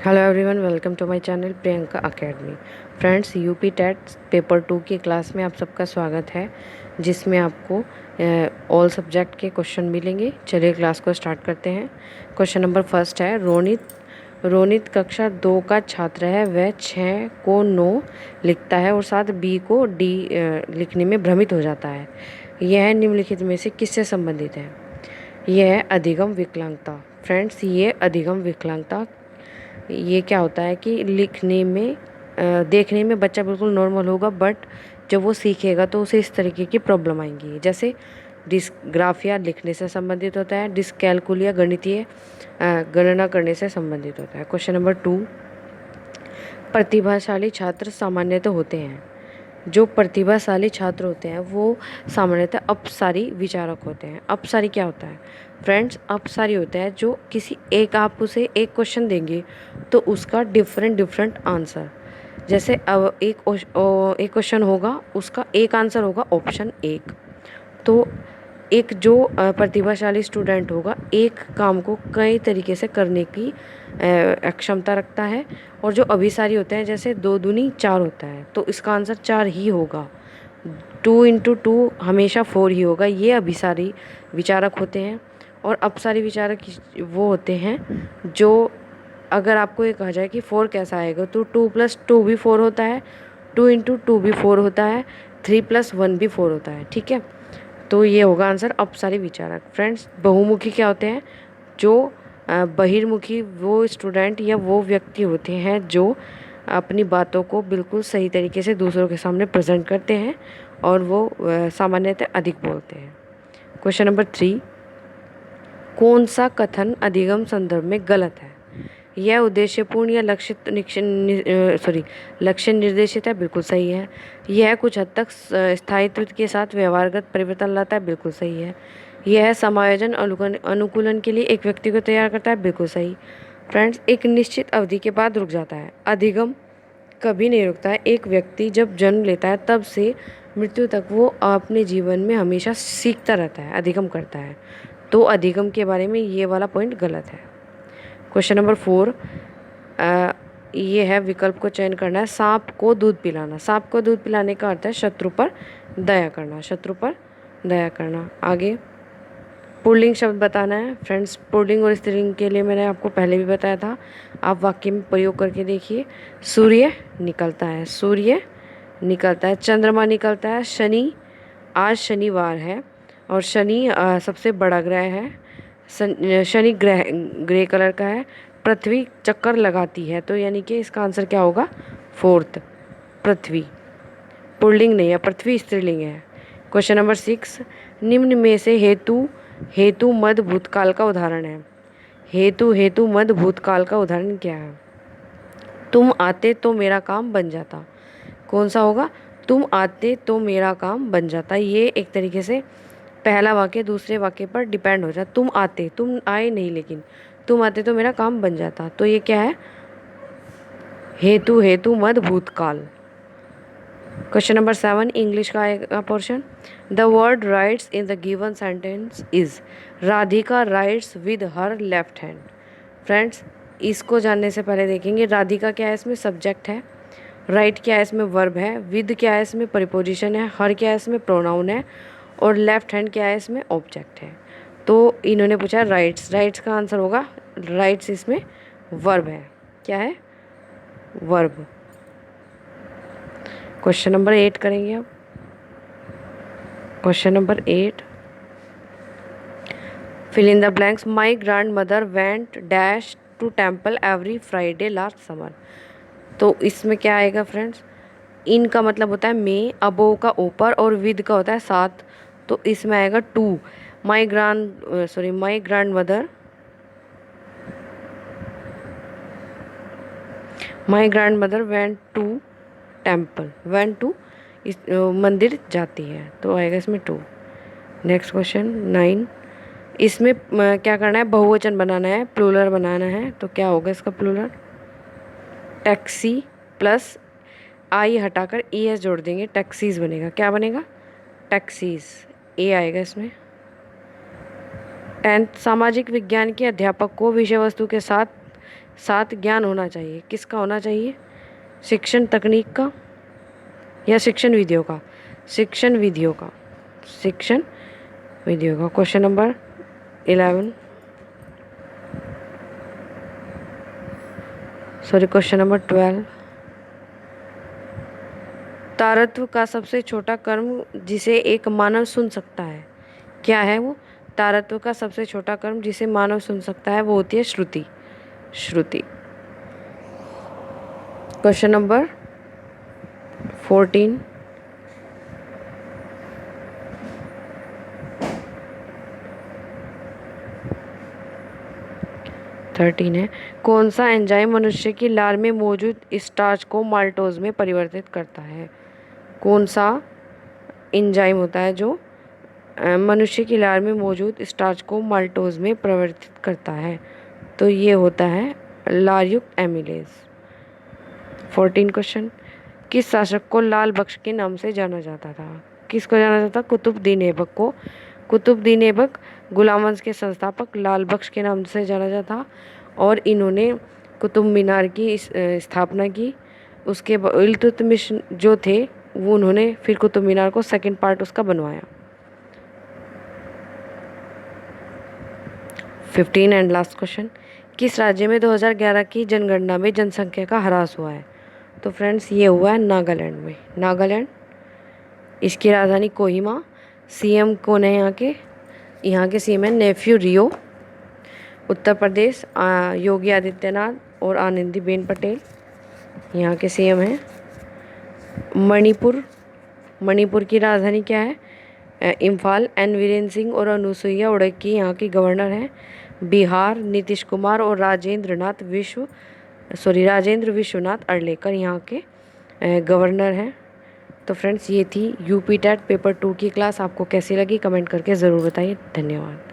Hello everyone, welcome to my channel Priyanka academy. Friends, UP TET paper 2 की class में आप सबका स्वागत है, जिसमें आपको ऑल सब्जेक्ट के क्वेश्चन मिलेंगे। चलिए क्लास को स्टार्ट करते हैं। क्वेश्चन नंबर फर्स्ट है, रोनित कक्षा 2 का छात्र है। वह 6 को 9 लिखता है और साथ बी को डी लिखने में भ्रमित हो जाता है। यह निम्नलिखित में से किससे संबंधित है? यह है अधिगम विकलांगता। फ्रेंड्स, ये अधिगम विकलांगता ये क्या होता है कि लिखने में देखने में बच्चा बिल्कुल नॉर्मल होगा, बट जब वो सीखेगा तो उसे इस तरीके की प्रॉब्लम आएंगी। जैसे डिस्ग्राफिया लिखने से संबंधित होता है, डिस्कैलकुलिया गणितीय गणना करने से संबंधित होता है। क्वेश्चन नंबर 2, प्रतिभाशाली छात्र सामान्यतः होते हैं। जो प्रतिभाशाली छात्र होते हैं वो सामान्यतः अपसारी विचारक होते हैं। अपसारी क्या होता है? फ्रेंड्स, अपसारी होता है जो किसी एक, आप उसे एक क्वेश्चन देंगे तो उसका डिफरेंट आंसर। जैसे अब एक क्वेश्चन होगा, उसका एक आंसर होगा ऑप्शन एक। तो एक जो प्रतिभाशाली स्टूडेंट होगा, एक काम को कई तरीके से करने की क्षमता रखता है। और जो अभिसारी होते हैं, जैसे 2 दूनी 4 होता है, तो इसका आंसर 4 ही होगा। 2 इंटू 2 हमेशा 4 ही होगा। ये अभिसारी विचारक होते हैं। और अपसारी विचारक वो होते हैं जो, अगर आपको ये कहा जाए कि 4 कैसा आएगा, तो 2 + 2 भी 4 होता है, 2 इंटू 2 भी 4 होता है, 3 + 1 भी 4 होता है। ठीक है, तो ये होगा आंसर अपसारी विचारक। फ्रेंड्स, बहुमुखी क्या होते हैं? जो बहिर्मुखी वो स्टूडेंट या वो व्यक्ति होते हैं जो अपनी बातों को बिल्कुल सही तरीके से दूसरों के सामने प्रेजेंट करते हैं और वो सामान्यतः अधिक बोलते हैं। क्वेश्चन नंबर 3, कौन सा कथन अधिगम संदर्भ में गलत है? यह उद्देश्यपूर्ण या लक्ष्य निर्देशित है, बिल्कुल सही है। यह कुछ हद तक स्थायित्व के साथ व्यवहारगत परिवर्तन लाता है, बिल्कुल सही है। यह समायोजन अनुकूलन के लिए एक व्यक्ति को तैयार करता है, बिल्कुल सही। फ्रेंड्स, एक निश्चित अवधि के बाद रुक जाता है। अधिगम कभी नहीं रुकता है। एक व्यक्ति जब जन्म लेता है तब से मृत्यु तक वो अपने जीवन में हमेशा सीखता रहता है, अधिगम करता है। तो अधिगम के बारे में ये वाला पॉइंट गलत है। क्वेश्चन नंबर 4, ये है, विकल्प को चयन करना है। सांप को दूध पिलाना। सांप को दूध पिलाने का अर्थ है शत्रु पर दया करना, शत्रु पर दया करना। आगे पुल्लिंग शब्द बताना है। फ्रेंड्स, पुल्लिंग और स्त्रीलिंग के लिए मैंने आपको पहले भी बताया था, आप वाक्य में प्रयोग करके देखिए। सूर्य निकलता है, सूर्य निकलता है। चंद्रमा निकलता है। शनि, आज शनिवार है और शनि सबसे बड़ा ग्रह है। शनि ग्रह ग्रे कलर का है। पृथ्वी चक्कर लगाती है, तो यानी कि इसका आंसर क्या होगा? 4th, पृथ्वी। पुल्लिंग नहीं है, पृथ्वी स्त्रीलिंग है। क्वेश्चन नंबर 6, निम्न में से हेतु मद भूतकाल का उदाहरण है। हेतु मद भूतकाल का उदाहरण क्या है? तुम आते तो मेरा काम बन जाता। कौन सा होगा? तुम आते तो मेरा काम बन जाता। ये एक तरीके से पहला वाक्य दूसरे वाक्य पर डिपेंड हो जाता। तुम आते, तुम आए नहीं, लेकिन तुम आते तो मेरा काम बन जाता। तो ये क्या है? हेतु मद भूतकाल। क्वेश्चन नंबर 7, इंग्लिश का आएगा portion. The word rights in the given sentence is. Radhika rights with her left hand. Friends, इसको जानने से पहले देखेंगे, राधिका क्या है? इसमें सब्जेक्ट है। राइट क्या है? इसमें वर्ब है। विद क्या है? इसमें प्रीपोजिशन है। हर क्या है? इसमें प्रोनाउन है। और लेफ्ट हैंड क्या है? इसमें ऑब्जेक्ट है। तो इन्होंने पूछा राइट्स, राइट्स का आंसर होगा राइट्स, इसमें वर्ब है। क्या है? वर्ब। क्वेश्चन नंबर 8 करेंगे अब। Question number 8, fill in the blanks. My grandmother went dash to temple every Friday last summer. तो इसमें क्या आएगा फ्रेंड्स? इन का मतलब होता है मे, अबोव का ऊपर, और विद का होता है साथ। तो इसमें आएगा to. My grandmother went to temple, went to, इस मंदिर जाती है, तो आएगा इसमें टू। नेक्स्ट क्वेश्चन 9, इसमें क्या करना है? बहुवचन बनाना है, प्लूरल बनाना है। तो क्या होगा इसका प्लूरल? टैक्सी प्लस आई हटाकर ई एस जोड़ देंगे, टैक्सीज बनेगा। क्या बनेगा? टैक्सीज। ए आएगा इसमें। 10th, सामाजिक विज्ञान के अध्यापक को विषय वस्तु के साथ 7 ज्ञान होना चाहिए। किसका होना चाहिए? शिक्षण तकनीक का या शिक्षण विधियों का? शिक्षण विधियों का, शिक्षण विधियों का। Question number 11, sorry question number 12। तारत्व का सबसे छोटा कर्म जिसे एक मानव सुन सकता है, क्या है वो? तारत्व का सबसे छोटा कर्म जिसे मानव सुन सकता है वो होती है श्रुति। श्रुति। क्वेश्चन नंबर 14, है। कौन सा एंजाइम मनुष्य की लार में मौजूद स्टार्च को माल्टोज में परिवर्तित करता है? कौन सा एंजाइम होता है जो मनुष्य की लार में मौजूद स्टार्च को माल्टोज में परिवर्तित करता है? तो ये होता है लारयुक्त एमिलेज। 14 क्वेश्चन। किस शासक को लाल बख्श के नाम से जाना जाता था? किसको जाना जाता? कुतुबुद्दीन ऐबक को। कुतुबुद्दीन ऐबक गुलाम वंश के संस्थापक लाल बख्श के नाम से जाना जाता था और इन्होंने कुतुब मीनार की स्थापना की। उसके इल्तुतमिश जो थे वो उन्होंने फिर कुतुब मीनार को सेकंड पार्ट उसका बनवाया। 15 एंड लास्ट क्वेश्चन। किस राज्य में 2011 की जनगणना में जनसंख्या का ह्रास हुआ है? तो फ्रेंड्स ये हुआ है नागालैंड में। नागालैंड, इसकी राजधानी कोहिमा। सीएम कौन है यहाँ के? यहाँ के सीएम है नेफ्यू रियो। उत्तर प्रदेश योगी आदित्यनाथ और आनंदीबेन पटेल यहाँ के सीएम हैं। मणिपुर, मणिपुर की राजधानी क्या है? इम्फाल। एन वीरेन सिंह और अनुसुईया उड़की यहाँ की गवर्नर हैं। बिहार नीतीश कुमार और राजेंद्र विश्वनाथ अर्लेकर यहाँ के गवर्नर हैं। तो फ्रेंड्स ये थी यूपी टेट पेपर 2 की क्लास। आपको कैसी लगी कमेंट करके ज़रूर बताइए। धन्यवाद।